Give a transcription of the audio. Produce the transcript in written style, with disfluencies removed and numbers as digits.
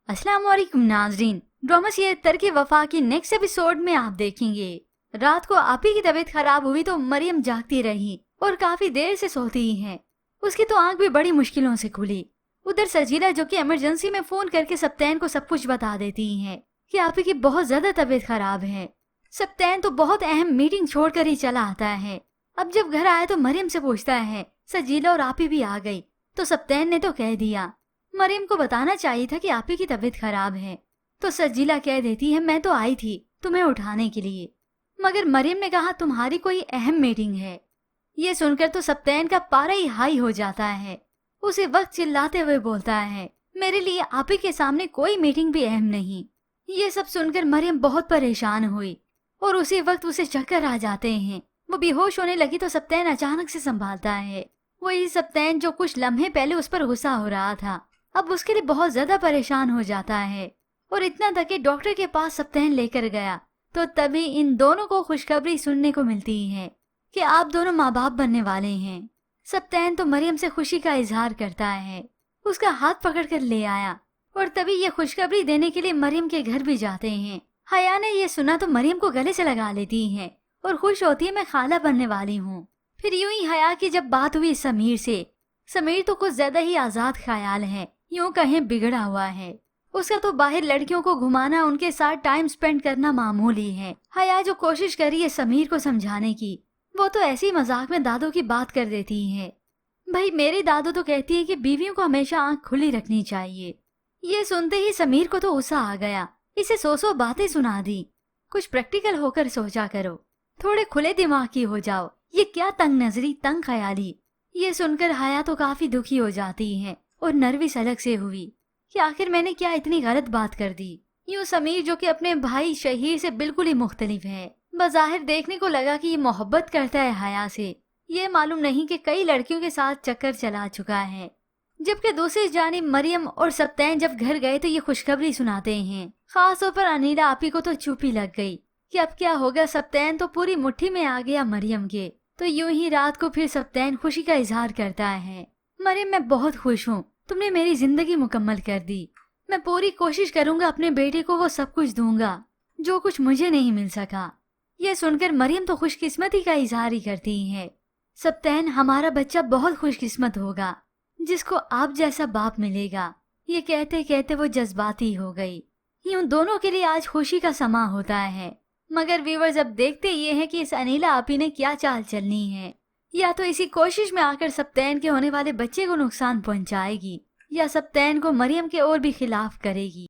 अस्सलाम वालेकुम नाजरीन। ड्रामा सीरियल तरके वफा की नेक्स्ट एपिसोड में आप देखेंगे रात को आपी की तबीयत खराब हुई तो मरियम जागती रही और काफी देर से सोती ही है। उसकी तो आंख भी बड़ी मुश्किलों से खुली। उधर सजीला जो कि इमरजेंसी में फोन करके सप्तैन को सब कुछ बता देती है कि आपी की बहुत ज्यादा तबीयत खराब है। सप्तैन तो बहुत अहम मीटिंग छोड़कर ही चला आता है। अब जब घर आया तो मरियम से पूछता है सजीला और आपी भी आ गई, तो सप्तैन ने तो कह दिया मरियम को बताना चाहिए था कि आपी की तबीयत खराब है। तो सजीला कह देती है मैं तो आई थी तुम्हें उठाने के लिए, मगर मरियम ने कहा तुम्हारी कोई अहम मीटिंग है। ये सुनकर तो सप्तैन का पारा ही हाई हो जाता है। उसी वक्त चिल्लाते हुए बोलता है मेरे लिए आपी के सामने कोई मीटिंग भी अहम नहीं। ये सब सुनकर मरियम बहुत परेशान हुई और उसी वक्त उसे चक्कर आ जाते हैं। वो बेहोश होने लगी तो सप्तैन अचानक से संभालता है। वही सप्तैन जो कुछ लम्हे पहले उस पर गुस्सा हो रहा था, अब उसके लिए बहुत ज्यादा परेशान हो जाता है और इतना तक कि डॉक्टर के पास सप्तैन लेकर गया। तो तभी इन दोनों को खुशखबरी सुनने को मिलती है कि आप दोनों माँ बाप बनने वाले हैं। सप्तैन तो मरियम से खुशी का इजहार करता है, उसका हाथ पकड़कर ले आया और तभी ये खुशखबरी देने के लिए मरियम के घर भी जाते हैं। हया ने ये सुना तो मरियम को गले से लगा लेती है और खुश होती है मैं खाला बनने वाली हूँ। फिर यूं ही हया की जब बात हुई समीर से, समीर तो कुछ ज्यादा ही आजाद ख्याल है, यूं कहें बिगड़ा हुआ है। उसका तो बाहर लड़कियों को घुमाना, उनके साथ टाइम स्पेंड करना मामूली है। हया जो कोशिश करी है समीर को समझाने की, वो तो ऐसी मजाक में दादू की बात कर देती है। भाई मेरी दादू तो कहती है कि बीवियों को हमेशा आंख खुली रखनी चाहिए। ये सुनते ही समीर को तो गुस्सा आ गया, इसे सौ बातें सुना दी। कुछ प्रैक्टिकल होकर सोचा करो, थोड़े खुले दिमाग की हो जाओ, ये क्या तंग नजरी तंग ख्याली। ये सुनकर हया तो काफी दुखी हो जाती है और नर्वस अलग से हुई कि आखिर मैंने क्या इतनी गलत बात कर दी। यूं समीर जो कि अपने भाई शहीर से बिल्कुल ही मुख्तलिफ है, बज़ाहिर देखने को लगा कि ये मोहब्बत करता है हया से, ये मालूम नहीं कि कई लड़कियों के साथ चक्कर चला चुका है। जबकि दूसरी जानिब मरियम और सप्तैन जब घर गए तो ये खुशखबरी सुनाते हैं। खास तौर पर अनीला आपी को तो चुप ही लग गई कि अब क्या होगा। सप्तैन तो पूरी मुट्ठी में आ गया मरियम के। तो यूं ही रात को फिर सप्तैन खुशी का इजहार करता है मरियम मैं बहुत खुश हूँ, तुमने मेरी जिंदगी मुकम्मल कर दी। मैं पूरी कोशिश करूंगा अपने बेटे को वो सब कुछ दूंगा जो कुछ मुझे नहीं मिल सका। ये सुनकर मरियम तो खुशकिस्मती का इजहार ही करती है। सप्तैन हमारा बच्चा बहुत खुशकिस्मत होगा जिसको आप जैसा बाप मिलेगा। ये कहते कहते वो जज्बाती हो गई। यूं दोनों के लिए आज खुशी का समा होता है, मगर व्यूअर्स अब देखते ये हैं कि इस अनीला आपी ने क्या चाल चलनी है। या तो इसी कोशिश में आकर सप्तैन के होने वाले बच्चे को नुकसान पहुंचाएगी या सप्तैन को मरियम के और भी खिलाफ करेगी।